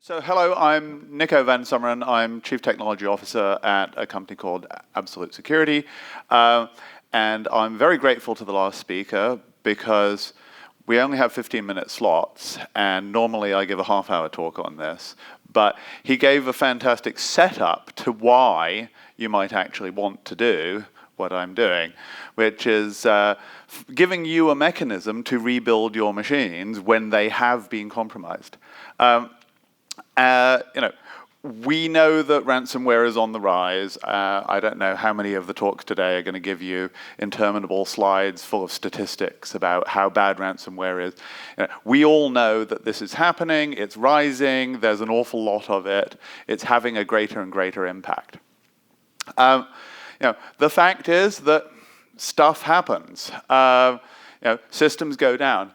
So hello, I'm Nicko van Someren. I'm Chief Technology Officer at a company called Absolute Security. And I'm very grateful to the last speaker because we only have 15-minute slots, and normally I give a half-hour talk on this. But he gave a fantastic setup to why you might actually want to do what I'm doing, which is giving you a mechanism to rebuild your machines when they have been compromised. We know that ransomware is on the rise. I don't know how many of the talks today are going to give you interminable slides full of statistics about how bad ransomware is. We all know that this is happening, it's rising, there's an awful lot of it, it's having a greater and greater impact. The fact is that stuff happens. Systems go down,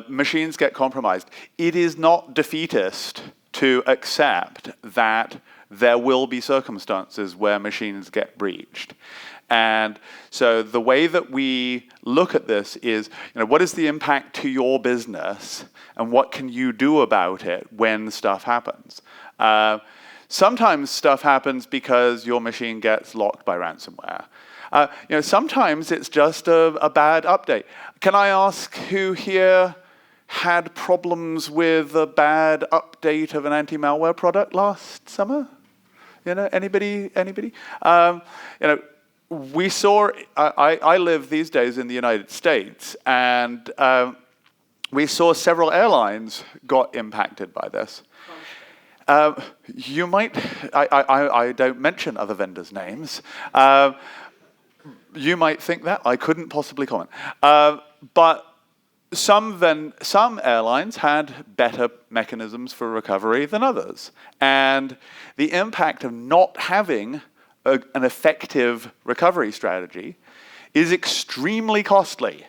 machines get compromised. It is not defeatist to accept that there will be circumstances where machines get breached. And so the way that we look at this is, what is the impact to your business and what can you do about it when stuff happens? Sometimes stuff happens because your machine gets locked by ransomware. Sometimes it's just a bad update. Can I ask who here had problems with a bad update of an anti-malware product last summer? Anybody? We saw, I live these days in the United States, and we saw several airlines got impacted by this. You might, I don't mention other vendors' names. You might think that, I couldn't possibly comment. But some airlines had better mechanisms for recovery than others. And the impact of not having an effective recovery strategy is extremely costly.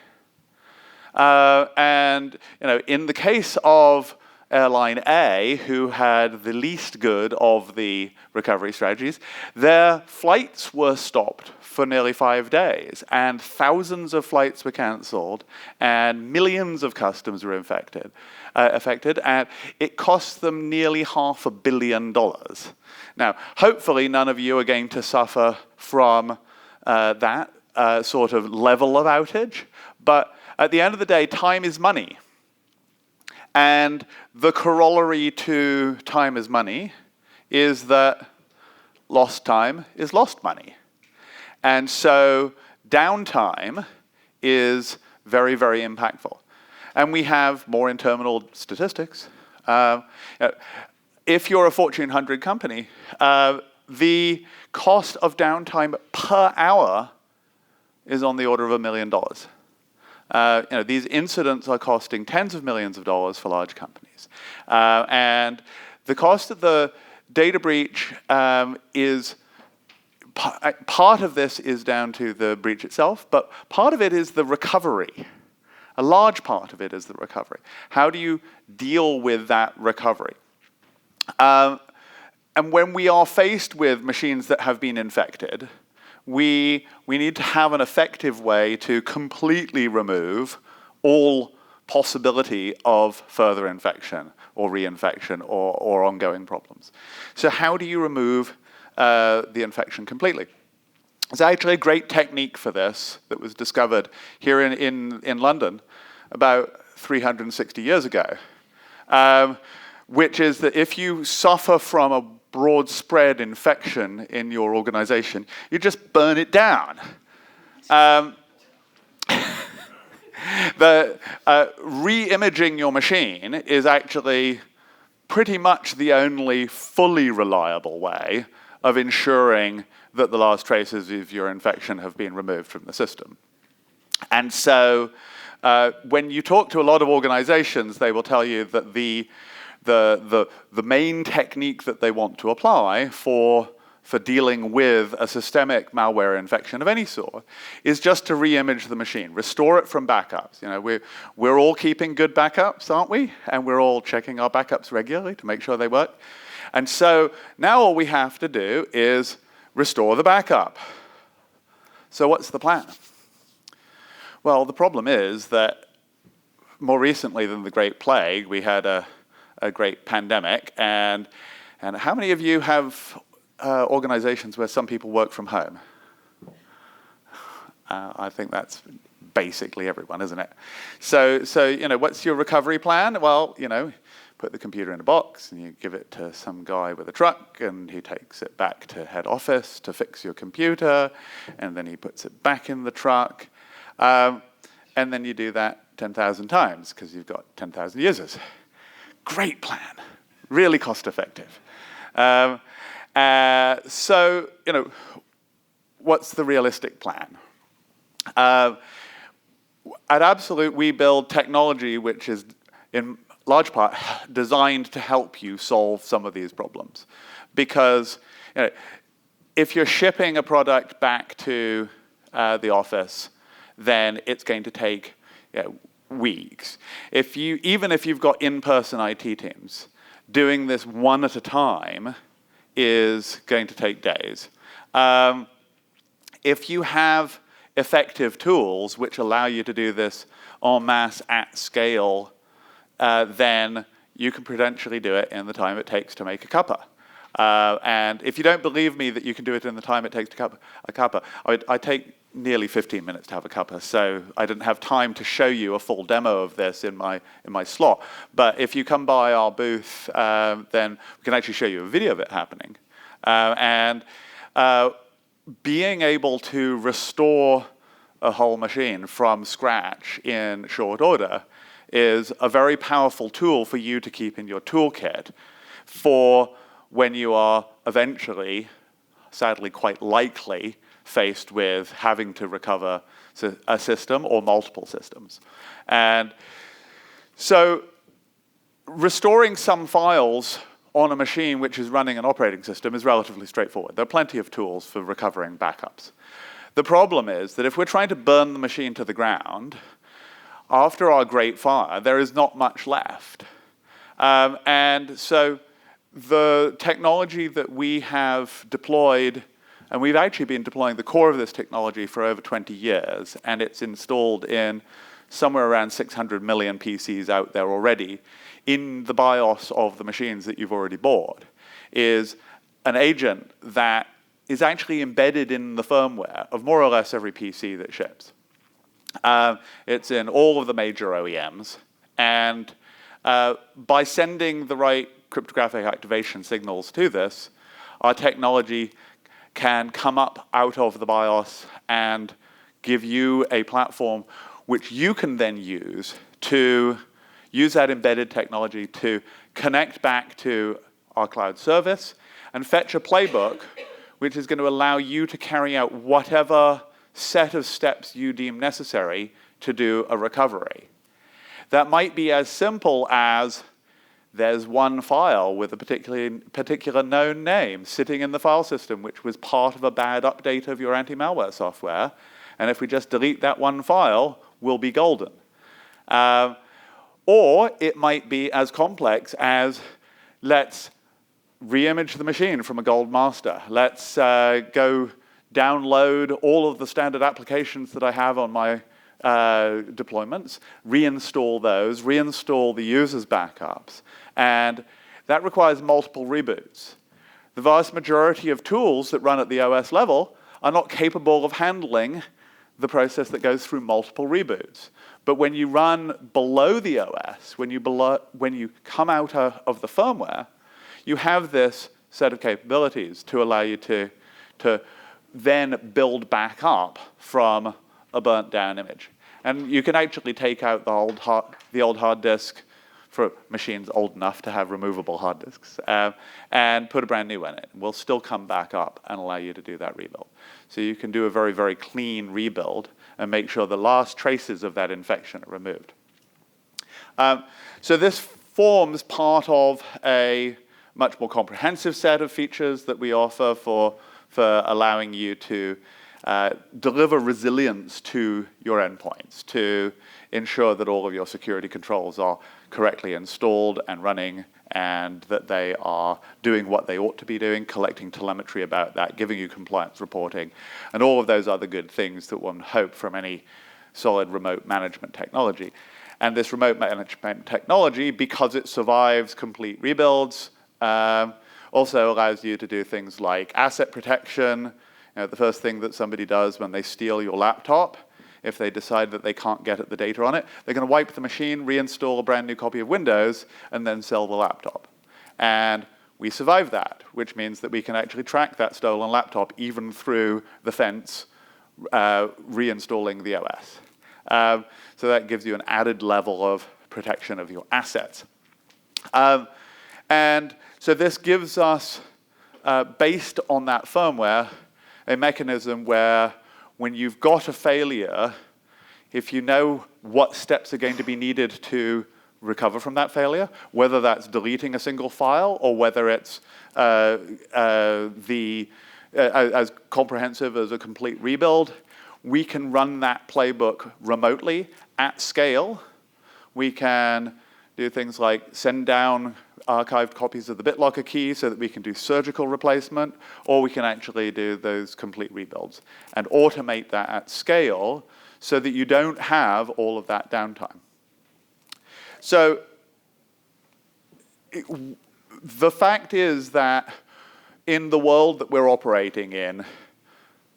In the case of Airline A, who had the least good of the recovery strategies, their flights were stopped for nearly 5 days, and thousands of flights were cancelled, and millions of customers were affected, and it cost them nearly $500 million. Now, hopefully none of you are going to suffer from that sort of level of outage, but at the end of the day, time is money. And the corollary to time is money is that lost time is lost money. And so downtime is very, very impactful. And we have more in-terminal statistics. If you're a Fortune 100 company, the cost of downtime per hour is on the order of $1 million. These incidents are costing tens of millions of dollars for large companies. And the cost of the data breach is, part of this is down to the breach itself, but part of it is the recovery. A large part of it is the recovery. How do you deal with that recovery? And when we are faced with machines that have been infected, we need to have an effective way to completely remove all possibility of further infection or reinfection or ongoing problems. So how do you remove the infection completely? There's actually a great technique for this that was discovered here in London about 360 years ago, which is that if you suffer from a broad spread infection in your organization, you just burn it down. The re-imaging your machine is actually pretty much the only fully reliable way of ensuring that the last traces of your infection have been removed from the system. And so when you talk to a lot of organizations, they will tell you that the main technique that they want to apply for dealing with a systemic malware infection of any sort is just to re-image the machine, restore it from backups. We're all keeping good backups, aren't we? And we're all checking our backups regularly to make sure they work. And so now all we have to do is restore the backup. So what's the plan? Well, the problem is that more recently than the Great Plague, we had a a great pandemic. And how many of you have organizations where some people work from home? I think that's basically everyone, isn't it? So what's your recovery plan? Well, put the computer in a box and you give it to some guy with a truck and he takes it back to head office to fix your computer, and then he puts it back in the truck. And then you do that 10,000 times because you've got 10,000 users. Great plan, really cost effective. So, what's the realistic plan? At Absolute, we build technology which is, in large part, designed to help you solve some of these problems. Because if you're shipping a product back to the office, then it's going to take weeks. Even if you've got in-person IT teams, doing this one at a time is going to take days. If you have effective tools which allow you to do this en masse at scale, then you can potentially do it in the time it takes to make a cuppa. And if you don't believe me that you can do it in the time it takes to a cuppa, I take nearly 15 minutes to have a cuppa, so I didn't have time to show you a full demo of this in my slot. But if you come by our booth, then we can actually show you a video of it happening. Being able to restore a whole machine from scratch in short order is a very powerful tool for you to keep in your toolkit for when you are eventually, sadly quite likely, faced with having to recover a system or multiple systems. And so restoring some files on a machine which is running an operating system is relatively straightforward. There are plenty of tools for recovering backups. The problem is that if we're trying to burn the machine to the ground, after our great fire, there is not much left. And so the technology that we have deployed, and we've actually been deploying the core of this technology for over 20 years, and it's installed in somewhere around 600 million PCs out there already, in the BIOS of the machines that you've already bought, is an agent that is actually embedded in the firmware of more or less every PC that ships. It's in all of the major OEMs, and by sending the right cryptographic activation signals to this, our technology can come up out of the BIOS and give you a platform which you can then use to use that embedded technology to connect back to our cloud service and fetch a playbook which is going to allow you to carry out whatever set of steps you deem necessary to do a recovery. That might be as simple as there's one file with a particular known name sitting in the file system which was part of a bad update of your anti-malware software, and if we just delete that one file, we'll be golden. Or it might be as complex as, let's re-image the machine from a gold master. Let's go download all of the standard applications that I have on my deployments, reinstall those, reinstall the user's backups, and that requires multiple reboots. The vast majority of tools that run at the OS level are not capable of handling the process that goes through multiple reboots. But when you run below the OS, when you come out of the firmware, you have this set of capabilities to allow you to then build back up from a burnt down image. And you can actually take out the old hard disk for machines old enough to have removable hard disks and put a brand new one in. We'll still come back up and allow you to do that rebuild. So you can do a very, very clean rebuild and make sure the last traces of that infection are removed. So this forms part of a much more comprehensive set of features that we offer for allowing you to deliver resilience to your endpoints, to ensure that all of your security controls are correctly installed and running, and that they are doing what they ought to be doing, collecting telemetry about that, giving you compliance reporting, and all of those other good things that one hope from any solid remote management technology. And this remote management technology, because it survives complete rebuilds, also allows you to do things like asset protection. The first thing that somebody does when they steal your laptop, if they decide that they can't get at the data on it, they're going to wipe the machine, reinstall a brand new copy of Windows, and then sell the laptop. And we survive that, which means that we can actually track that stolen laptop even through the fence, reinstalling the OS. So that gives you an added level of protection of your assets. And so this gives us, based on that firmware, a mechanism where when you've got a failure, if you know what steps are going to be needed to recover from that failure, whether that's deleting a single file or whether it's as comprehensive as a complete rebuild, we can run that playbook remotely at scale. We can do things like send down archived copies of the BitLocker key so that we can do surgical replacement, or we can actually do those complete rebuilds and automate that at scale so that you don't have all of that downtime. So the fact is that in the world that we're operating in,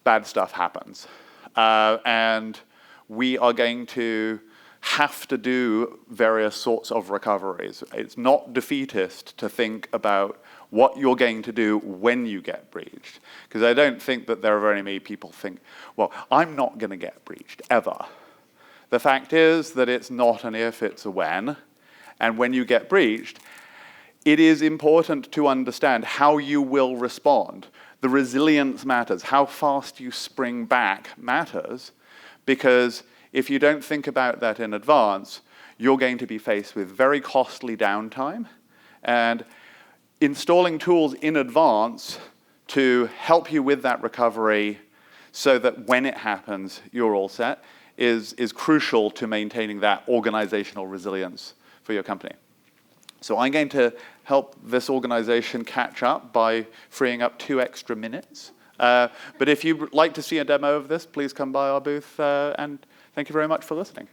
bad stuff happens. And we are going to have to do various sorts of recoveries. It's not defeatist to think about what you're going to do when you get breached. Because I don't think that there are very many people think, well, I'm not going to get breached, ever. The fact is that it's not an if, it's a when. And when you get breached, it is important to understand how you will respond. The resilience matters. How fast you spring back matters, because if you don't think about that in advance, you're going to be faced with very costly downtime. And installing tools in advance to help you with that recovery so that when it happens, you're all set is crucial to maintaining that organizational resilience for your company. So I'm going to help this organization catch up by freeing up 2 extra minutes. But if you'd like to see a demo of this, please come by our booth, and thank you very much for listening.